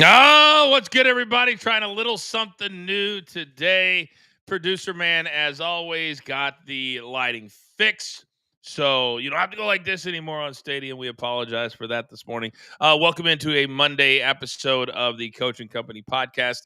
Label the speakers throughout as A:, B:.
A: Oh, what's good, everybody? Trying a little something new today. Producer man, as always, got the lighting fix. So you don't have to go like this anymore on Stadium. We apologize for that this morning. Welcome into a Monday episode of the Coaching Company podcast.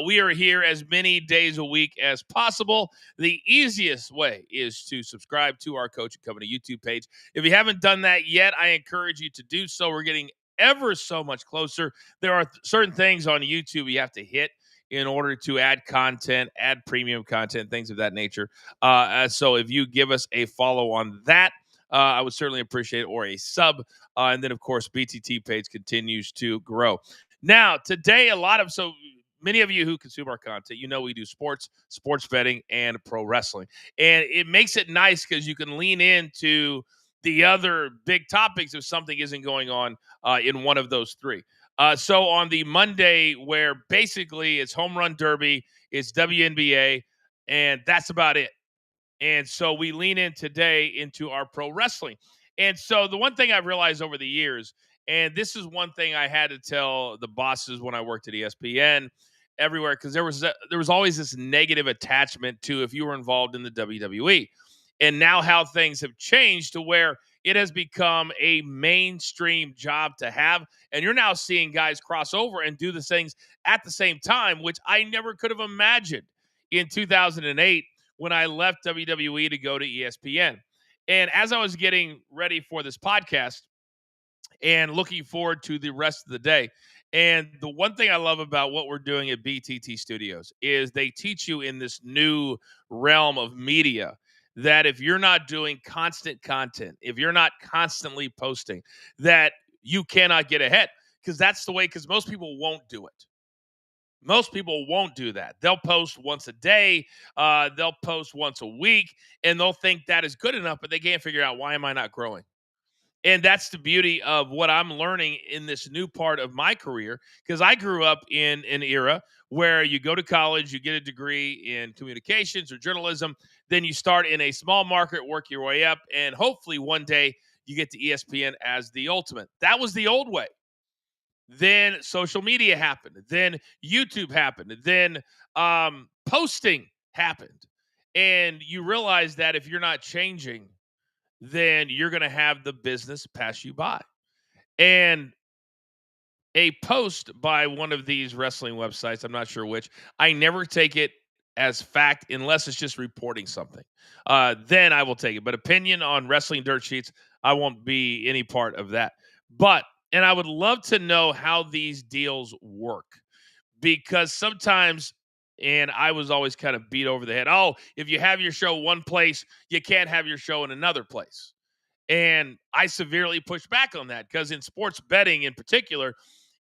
A: We are here as many days a week as possible. The easiest way is to subscribe to our Coaching Company YouTube page. If you haven't done that yet, I encourage you to do so. We're getting ever so much closer. There are certain things on YouTube you have to hit in order to add content, add premium content, things of that nature. So if you give us a follow on that, I would certainly appreciate it, or a sub. And then, of course, BTT page continues to grow. Now, today, so many of you who consume our content, we do sports betting, and pro wrestling. And it makes it nice because you can lean into the other big topics if something isn't going on in one of those three. So on the Monday, where basically it's home run derby, it's WNBA, and that's about it. And so we lean in today into our pro wrestling. And so the one thing I've realized over the years, and this is one thing I had to tell the bosses when I worked at ESPN, everywhere, because there was always this negative attachment to if you were involved in the WWE. And now how things have changed to where it has become a mainstream job to have. And you're now seeing guys cross over and do the things at the same time, which I never could have imagined in 2008 when I left WWE to go to ESPN. And as I was getting ready for this podcast and looking forward to the rest of the day, and the one thing I love about what we're doing at BTT Studios is they teach you in this new realm of media that if you're not doing constant content, if you're not constantly posting, that you cannot get ahead. Because most people won't do it. Most people won't do that. They'll post once a day, they'll post once a week, and they'll think that is good enough, but they can't figure out, why am I not growing? And that's the beauty of what I'm learning in this new part of my career, because I grew up in an era where you go to college, you get a degree in communications or journalism, then you start in a small market, work your way up, and hopefully one day you get to ESPN as the ultimate. That was the old way. Then social media happened. Then YouTube happened. Then posting happened. And you realize that if you're not changing, then you're going to have the business pass you by. And a post by one of these wrestling websites, I'm not sure which, I never take it as fact unless it's just reporting something. Then I will take it. But opinion on wrestling dirt sheets, I won't be any part of that. And I would love to know how these deals work, because sometimes, and I was always kind of beat over the head. Oh, if you have your show one place, you can't have your show in another place. And I severely push back on that, because in sports betting in particular,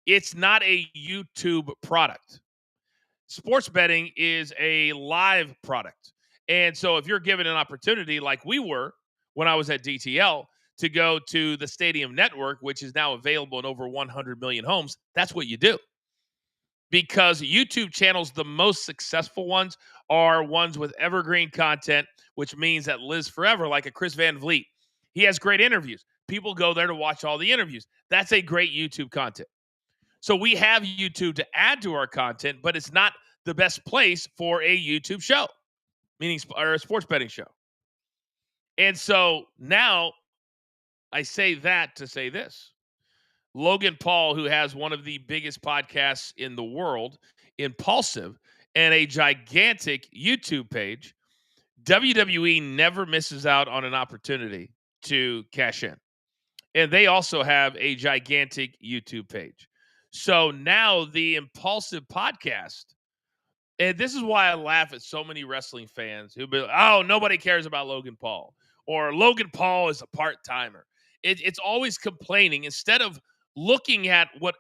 A: it's not a YouTube product. Sports betting is a live product. And so if you're given an opportunity, like we were when I was at DTL, to go to the Stadium Network, which is now available in over 100 million homes, that's what you do. Because YouTube channels, the most successful ones, are ones with evergreen content, which means that lives forever, like a Chris Van Vliet. He has great interviews. People go there to watch all the interviews. That's a great YouTube content. So we have YouTube to add to our content, but it's not the best place for a YouTube show, or a sports betting show. And so now I say that to say this. Logan Paul, who has one of the biggest podcasts in the world, Impulsive, and a gigantic YouTube page, WWE never misses out on an opportunity to cash in. And they also have a gigantic YouTube page. So now the Impulsive podcast, and this is why I laugh at so many wrestling fans who be like, oh, nobody cares about Logan Paul, or Logan Paul is a part-timer. It's always complaining instead of looking at what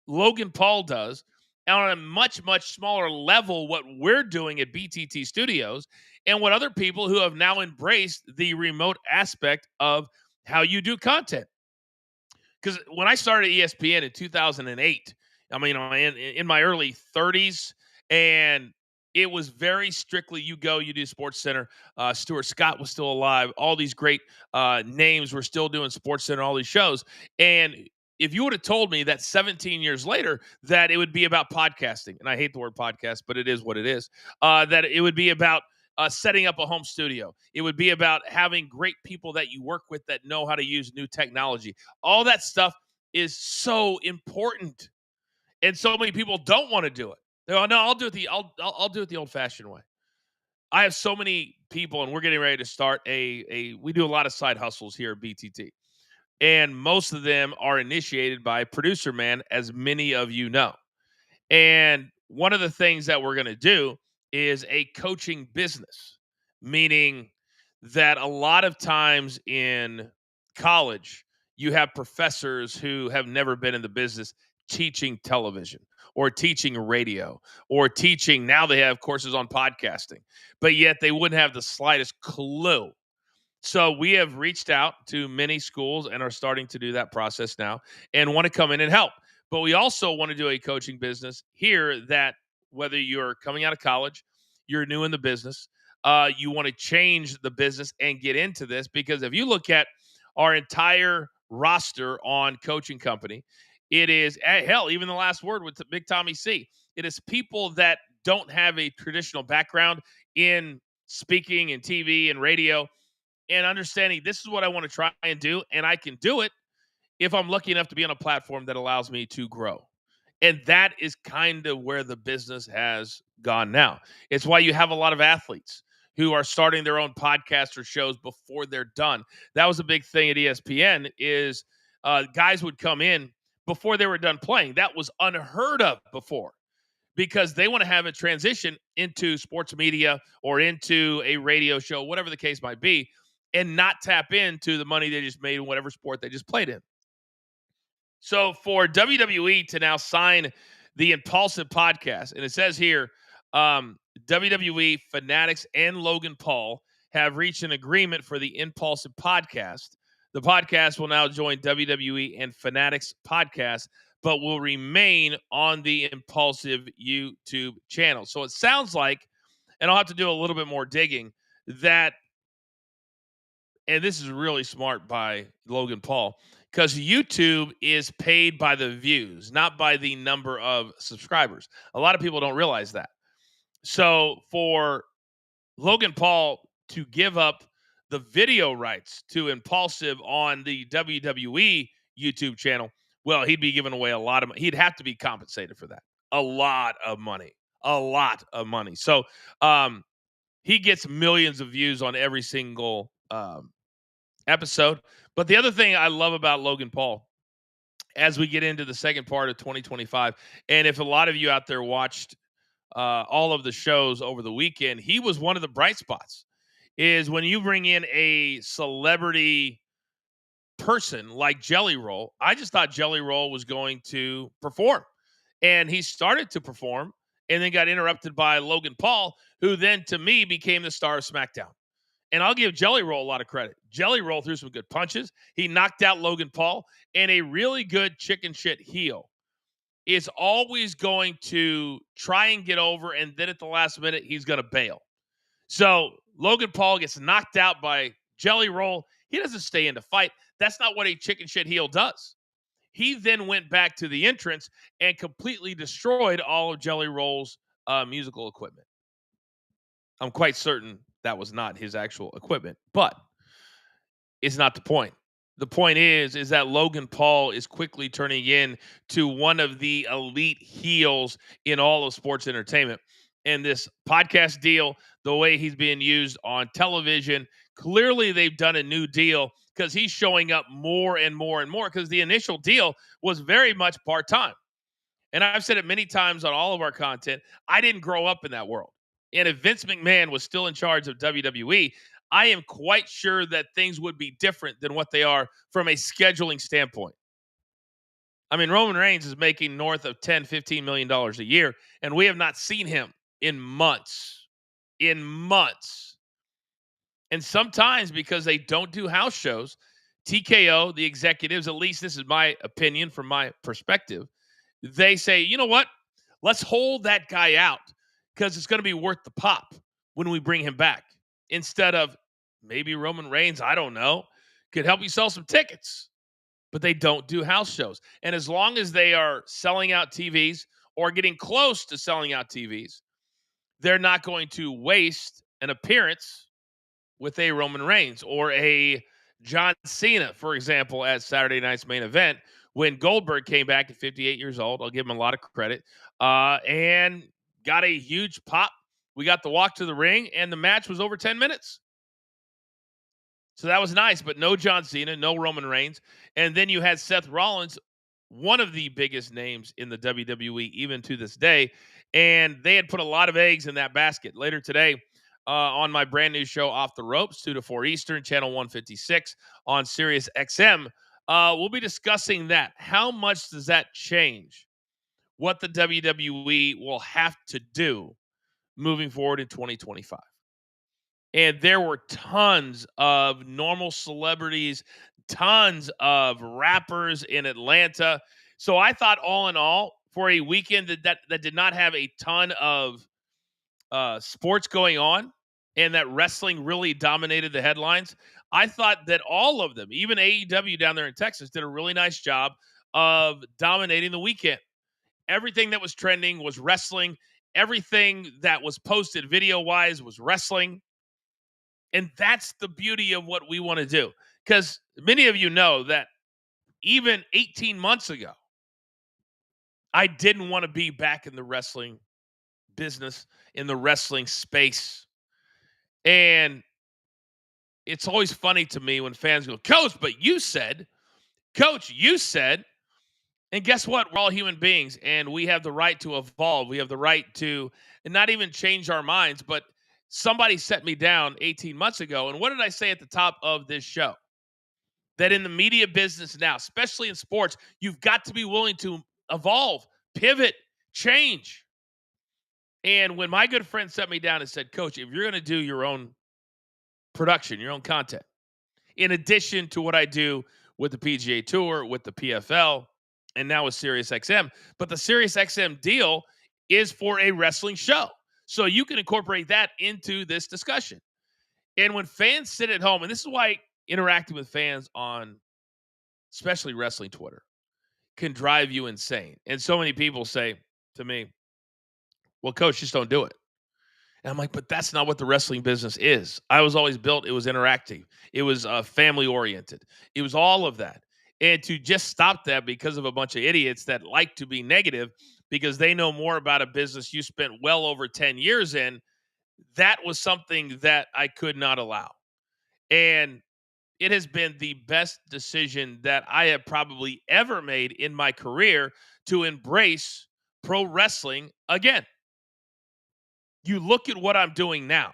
A: Logan Paul does on a much, much smaller level, what we're doing at BTT Studios, and what other people who have now embraced the remote aspect of how you do content. Because when I started ESPN in 2008, I mean, in my early 30s, and it was very strictly, you do Sports Center. Stuart Scott was still alive. All these great names were still doing Sports Center, all these shows. And if you would have told me that 17 years later that it would be about podcasting, and I hate the word podcast, but it is what it is, that it would be about setting up a home studio. It would be about having great people that you work with that know how to use new technology. All that stuff is so important, and so many people don't want to do it. They go, no, I'll do it I'll do it the old fashioned way. I have so many people, and we're getting ready to start we do a lot of side hustles here at BTT. And most of them are initiated by Producer Man, as many of you know. And one of the things that we're going to do is a coaching business, meaning that a lot of times in college, you have professors who have never been in the business teaching television or teaching radio or teaching. Now they have courses on podcasting, but yet they wouldn't have the slightest clue. So we have reached out to many schools and are starting to do that process now and want to come in and help. But we also want to do a coaching business here that whether you're coming out of college, you're new in the business, you want to change the business and get into this. Because if you look at our entire roster on Coaching Company, it is, hell, even the last word with Big Tommy C, it is people that don't have a traditional background in speaking and TV and radio, and understanding this is what I want to try and do, and I can do it if I'm lucky enough to be on a platform that allows me to grow. And that is kind of where the business has gone now. It's why you have a lot of athletes who are starting their own podcasts or shows before they're done. That was a big thing at ESPN is guys would come in before they were done playing. That was unheard of before, because they want to have a transition into sports media or into a radio show, whatever the case might be, and not tap into the money they just made in whatever sport they just played in. So for WWE to now sign the Impulsive podcast, and it says here, WWE, Fanatics, and Logan Paul have reached an agreement for the Impulsive podcast. The podcast will now join WWE and Fanatics podcast, but will remain on the Impulsive YouTube channel. So it sounds like, and I'll have to do a little bit more digging, that, and this is really smart by Logan Paul, because YouTube is paid by the views, not by the number of subscribers. A lot of people don't realize that. So for Logan Paul to give up the video rights to Impulsive on the WWE YouTube channel, well, he'd be giving away a lot of money. He'd have to be compensated for that. A lot of money. A lot of money. So he gets millions of views on every single episode. But the other thing I love about Logan Paul, as we get into the second part of 2025, and if a lot of you out there watched all of the shows over the weekend, he was one of the bright spots. Is when you bring in a celebrity person like Jelly Roll. I just thought Jelly Roll was going to perform, and he started to perform and then got interrupted by Logan Paul, who then to me became the star of SmackDown. And I'll give Jelly Roll a lot of credit. Jelly Roll threw some good punches. He knocked out Logan Paul, and a really good chicken shit heel is always going to try and get over, and then at the last minute, he's going to bail. So Logan Paul gets knocked out by Jelly Roll. He doesn't stay in the fight. That's not what a chicken shit heel does. He then went back to the entrance and completely destroyed all of Jelly Roll's musical equipment. I'm quite certain that was not his actual equipment, but it's not the point. The point is that Logan Paul is quickly turning into one of the elite heels in all of sports entertainment. And this podcast deal, the way he's being used on television, clearly they've done a new deal because he's showing up more and more and more, because the initial deal was very much part-time. And I've said it many times on all of our content, I didn't grow up in that world. And if Vince McMahon was still in charge of WWE, I am quite sure that things would be different than what they are from a scheduling standpoint. I mean, Roman Reigns is making north of $10, $15 million a year, and we have not seen him in months. In months. And sometimes because they don't do house shows, TKO, the executives, at least this is my opinion from my perspective, they say, you know what? Let's hold that guy out because it's going to be worth the pop when we bring him back. Instead of maybe Roman Reigns, I don't know, could help you sell some tickets. but they don't do house shows. And as long as they are selling out TVs or getting close to selling out TVs, they're not going to waste an appearance with a Roman Reigns or a John Cena, for example, at Saturday night's main event when Goldberg came back at 58 years old. I'll give him a lot of credit, and got a huge pop. We got the walk to the ring, and the match was over 10 minutes. So that was nice, but no John Cena, no Roman Reigns. And then you had Seth Rollins, one of the biggest names in the WWE, even to this day. And they had put a lot of eggs in that basket. Later today, on my brand new show, Off the Ropes, 2 to 4 Eastern, channel 156 on Sirius XM, we'll be discussing that. How much does that change what the WWE will have to do moving forward in 2025? And there were tons of normal celebrities, tons of rappers in Atlanta. So I thought, all in all, for a weekend that did not have a ton of sports going on and that wrestling really dominated the headlines, I thought that all of them, even AEW down there in Texas, did a really nice job of dominating the weekend. Everything that was trending was wrestling. Everything that was posted video-wise was wrestling. And that's the beauty of what we want to do. Because many of you know that even 18 months ago, I didn't want to be back in the wrestling business, in the wrestling space. And it's always funny to me when fans go, Coach, but you said, Coach, you said. And guess what? We're all human beings and we have the right to evolve. We have the right to and not even change our minds. But somebody set me down 18 months ago. And what did I say at the top of this show? That in the media business now, especially in sports, you've got to be willing to evolve, pivot, change. And when my good friend set me down and said, Coach, if you're going to do your own production, your own content, in addition to what I do with the PGA Tour, with the PFL, and now with SiriusXM, but the SiriusXM deal is for a wrestling show. So you can incorporate that into this discussion. And when fans sit at home, and this is why interacting with fans on especially wrestling Twitter can drive you insane. And so many people say to me, well, Coach, just don't do it. And I'm like, but that's not what the wrestling business is. I was always built, it was interactive. It was family oriented. It was all of that. And to just stop that because of a bunch of idiots that like to be negative because they know more about a business you spent well over 10 years in, that was something that I could not allow. And it has been the best decision that I have probably ever made in my career to embrace pro wrestling again. You look at what I'm doing now,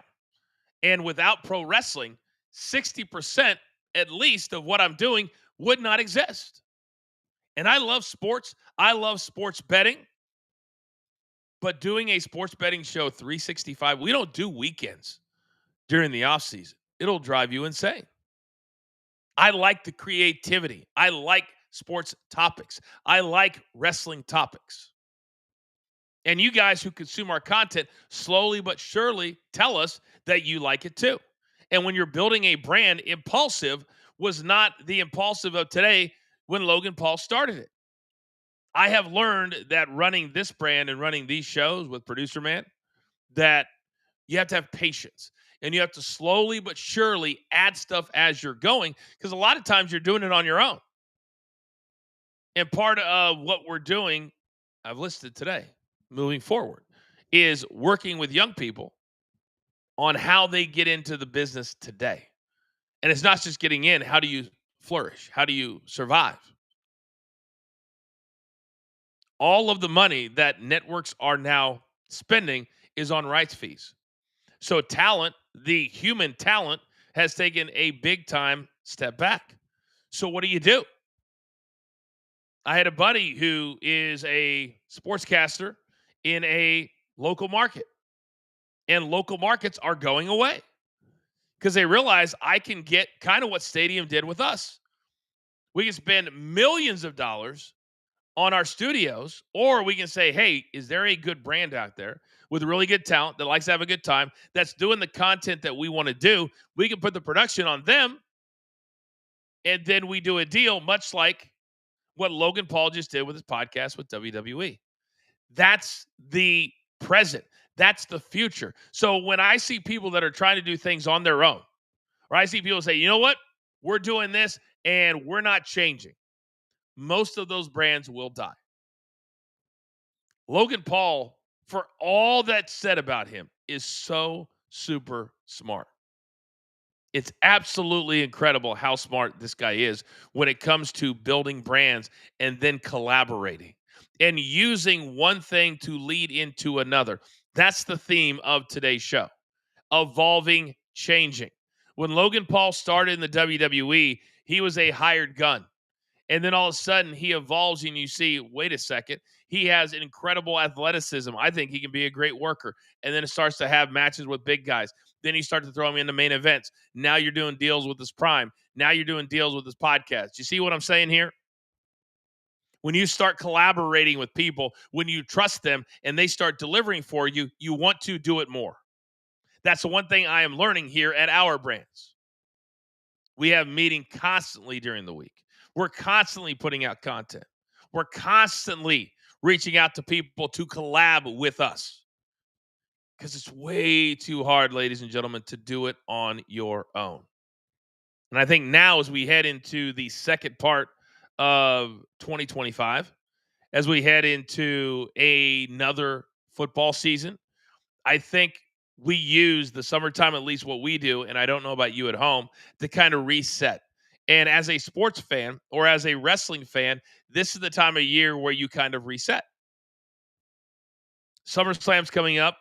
A: and without pro wrestling, 60% at least of what I'm doing would not exist. And I love sports. I love sports betting. But doing a sports betting show 365, we don't do weekends during the off season. It'll drive you insane. I like the creativity. I like sports topics. I like wrestling topics. And you guys who consume our content slowly but surely tell us that you like it too. And when you're building a brand, impulsive was not the impulsive of today when Logan Paul started it. I have learned that running this brand and running these shows with Producer Man, that you have to have patience and you have to slowly but surely add stuff as you're going because a lot of times you're doing it on your own. And part of what we're doing, I've listed today, moving forward, is working with young people on how they get into the business today. And it's not just getting in. How do you flourish? How do you survive? All of the money that networks are now spending is on rights fees. So talent, the human talent, has taken a big time step back. So what do? I had a buddy who is a sportscaster in a local market, and local markets are going away because they realize I can get kind of what Stadium did with us. We can spend millions of dollars on our studios, or we can say, hey, is there a good brand out there with really good talent that likes to have a good time, that's doing the content that we want to do? We can put the production on them, And then we do a deal, much like what Logan Paul just did with his podcast with WWE. That's the present. That's the future. So when I see people that are trying to do things on their own, or I see people say, you know what? We're doing this and we're not changing. Most of those brands will die. Logan Paul, for all that's said about him, is so super smart. It's absolutely incredible how smart this guy is when it comes to building brands and then collaborating and using one thing to lead into another. That's the theme of today's show: evolving, changing. When Logan Paul started in the WWE, he was a hired gun. And then all of a sudden he evolves and you see, wait a second, he has incredible athleticism. I think he can be a great worker. And then it starts to have matches with big guys. Then he starts to throw him into main events. Now you're doing deals with his prime. Now you're doing deals with his podcast. You see what I'm saying here? When you start collaborating with people, when you trust them and they start delivering for you, you want to do it more. That's the one thing I am learning here at our brands. We have meeting constantly during the week. We're constantly putting out content. We're constantly reaching out to people to collab with us because it's way too hard, ladies and gentlemen, to do it on your own. And I think now, as we head into the second part of 2025, as we head into another football season, I think we use the summertime, at least what we do, and I don't know about you at home, to kind of reset. And as a sports fan or as a wrestling fan, this is the time of year where you kind of reset. SummerSlam's coming up,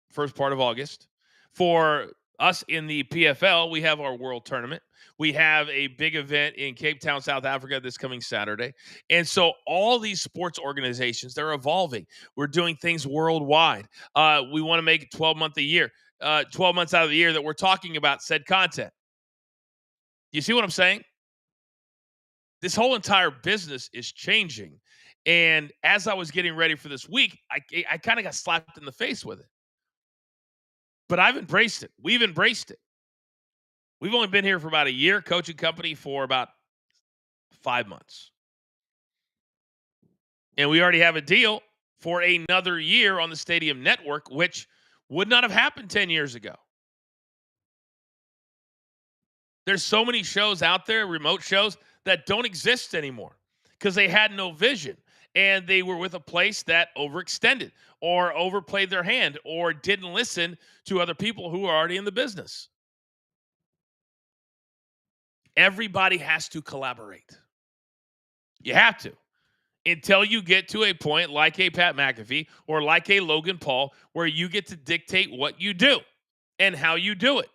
A: first part of August. For us in the PFL, we have our World Tournament. We have a big event in Cape Town, South Africa this coming Saturday. And so all these sports organizations, they're evolving. We're doing things worldwide. We want to make it 12 months a year, 12 months out of the year that we're talking about said content. You see what I'm saying? This whole entire business is changing. And as I was getting ready for this week, I kind of got slapped in the face with it. But I've embraced it. We've embraced it. We've only been here for about a year, coaching company for about 5 months. And we already have a deal for another year on the Stadium Network, which would not have happened 10 years ago. There's so many shows out there, remote shows, that don't exist anymore because they had no vision and they were with a place that overextended or overplayed their hand or didn't listen to other people who are already in the business. Everybody has to collaborate. You have to, until you get to a point like a Pat McAfee or like a Logan Paul where you get to dictate what you do and how you do it.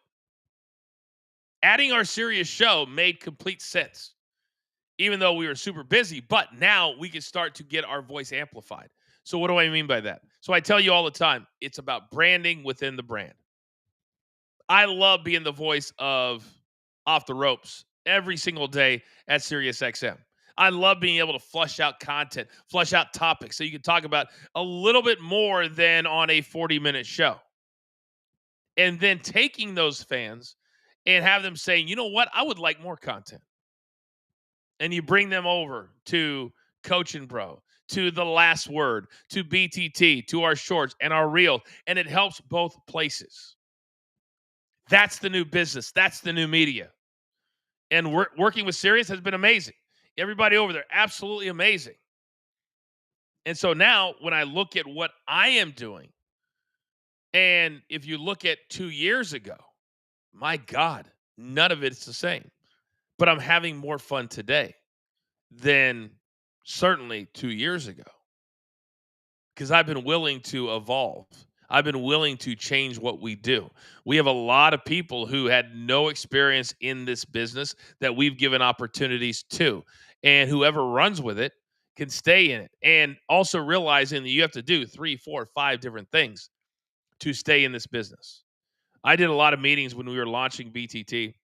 A: Adding our serious show made complete sense, even though we were super busy, but now we can start to get our voice amplified. So what do I mean by that? So I tell you all the time, it's about branding within the brand. I love being the voice of Off the Ropes every single day at SiriusXM. I love being able to flush out content, flush out topics so you can talk about a little bit more than on a 40-minute show. And then taking those fans and have them saying, you know what, I would like more content. And you bring them over to Coach and Bro, to The Last Word, to BTT, to our shorts and our reels, and it helps both places. That's the new business. That's the new media. And working with Sirius has been amazing. Everybody over there, absolutely amazing. And so now when I look at what I am doing, and if you look at 2 years ago, my God, none of it's the same. But I'm having more fun today than certainly 2 years ago because I've been willing to evolve. I've been willing to change what we do. We have a lot of people who had no experience in this business that we've given opportunities to. And whoever runs with it can stay in it. And also realizing that you have to do 3, 4, 5 different things to stay in this business. I did a lot of meetings when we were launching BTT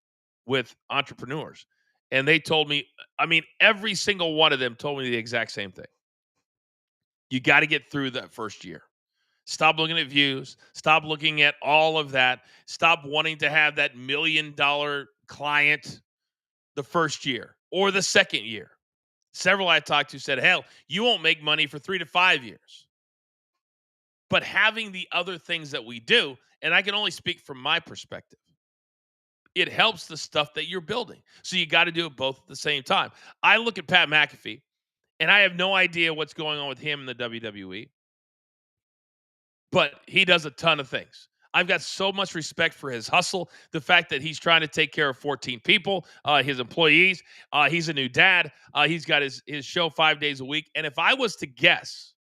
A: with entrepreneurs. And they told me, I mean, every single one of them told me the exact same thing. You got to get through that first year. Stop looking at views. Stop looking at all of that. Stop wanting to have that $1 million client the first year or the second year. Several I talked to said, hell, you won't make money for 3 to 5 years. But having the other things that we do, and I can only speak from my perspective, it helps the stuff that you're building. So you got to do it both at the same time. I look at Pat McAfee, and I have no idea what's going on with him in the WWE, but he does a ton of things. I've got so much respect for his hustle, the fact that he's trying to take care of 14 people, his employees. He's a new dad. He's got his show 5 days a week. And if I was to guess,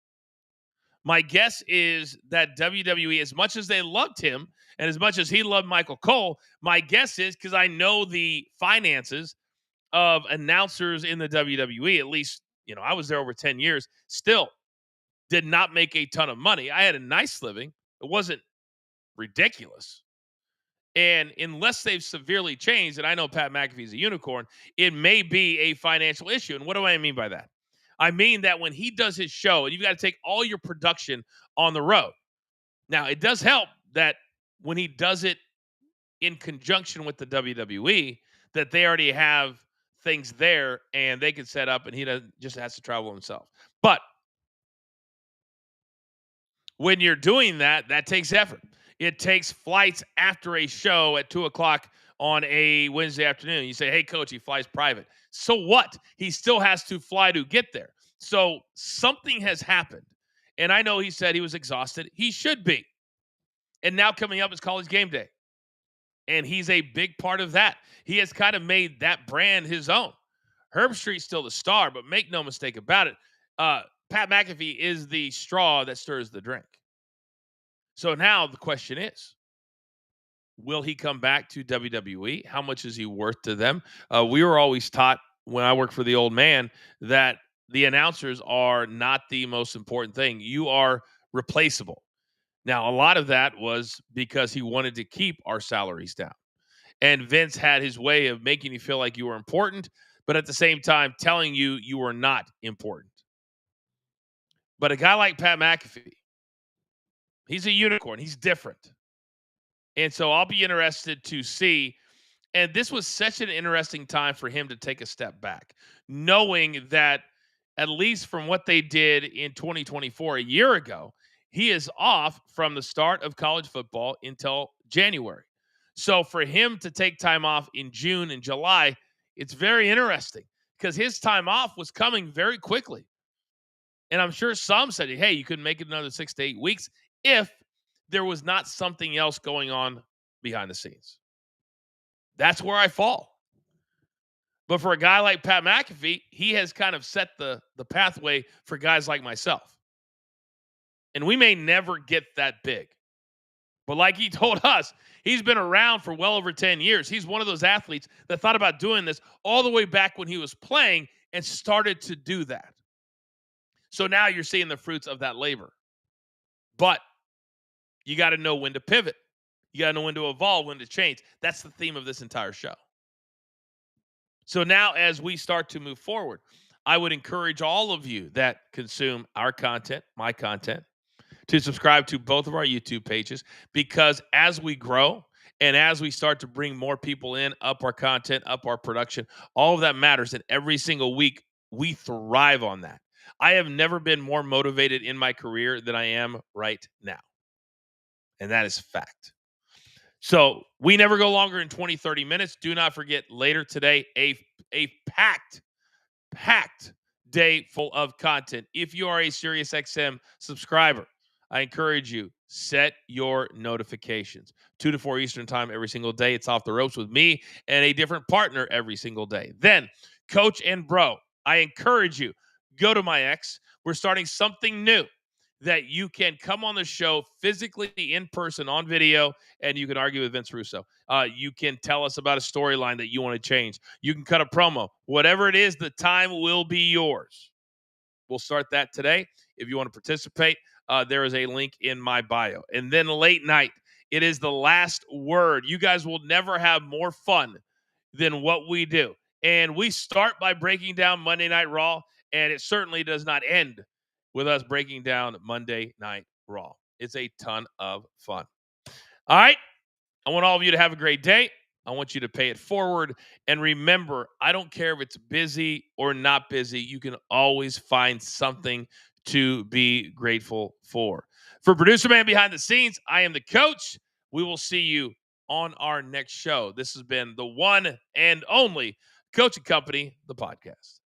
A: my guess is that WWE, as much as they loved him and as much as he loved Michael Cole, my guess is, because I know the finances of announcers in the WWE, at least, I was there over 10 years, still did not make a ton of money. I had a nice living. It wasn't ridiculous. And unless they've severely changed, and I know Pat McAfee's a unicorn, it may be a financial issue. And what do I mean by that? I mean that when he does his show, and you've got to take all your production on the road. Now, it does help that when he does it in conjunction with the WWE, that they already have things there and they can set up, and he just has to travel himself. But when you're doing that, that takes effort. It takes flights after a show at 2:00 on a Wednesday afternoon. You say, hey, coach, he flies private. So what? He still has to fly to get there. So something has happened. And I know he said he was exhausted. He should be. And now coming up is College Game Day. And he's a big part of that. He has kind of made that brand his own. Herb Street's still the star, but make no mistake about it. Pat McAfee is the straw that stirs the drink. So now the question is, will he come back to WWE? How much is he worth to them? We were always taught when I worked for the old man that the announcers are not the most important thing. You are replaceable. Now, a lot of that was because he wanted to keep our salaries down. And Vince had his way of making you feel like you were important, but at the same time telling you you were not important. But a guy like Pat McAfee, he's a unicorn. He's different. And so I'll be interested to see. And this was such an interesting time for him to take a step back, knowing that at least from what they did in 2024, a year ago, he is off from the start of college football until January. So for him to take time off in June and July, it's very interesting because his time off was coming very quickly. And I'm sure some said, hey, you could make it another 6 to 8 weeks if there was not something else going on behind the scenes. That's where I fall. But for a guy like Pat McAfee, he has kind of set the pathway for guys like myself. And we may never get that big. But like he told us, he's been around for well over 10 years. He's one of those athletes that thought about doing this all the way back when he was playing and started to do that. So now you're seeing the fruits of that labor. But you got to know when to pivot. You got to know when to evolve, when to change. That's the theme of this entire show. So now as we start to move forward, I would encourage all of you that consume our content, my content, to subscribe to both of our YouTube pages, because as we grow and as we start to bring more people in, up our content, up our production, all of that matters. And every single week, we thrive on that. I have never been more motivated in my career than I am right now. And that is fact. So we never go longer than 20, 30 minutes. Do not forget later today, a packed day full of content. If you are a SiriusXM subscriber, I encourage you, set your notifications. 2 to 4 Eastern time every single day. It's off the ropes with me and a different partner every single day. Then, Coach and Bro, I encourage you, go to my X. We're starting something new that you can come on the show physically in person on video, and you can argue with Vince Russo. You can tell us about a storyline that you want to change. You can cut a promo. Whatever it is, the time will be yours. We'll start that today. If you want to participate, there is a link in my bio. And then late night, it is the last word. You guys will never have more fun than what we do. And we start by breaking down Monday Night Raw, and it certainly does not end with us breaking down Monday Night Raw. It's a ton of fun. All right. I want all of you to have a great day. I want you to pay it forward. And remember, I don't care if it's busy or not busy, you can always find something to be grateful for. For producer man behind the scenes, I am the coach. We will see you on our next show. This has been the one and only Coaching Company, the podcast.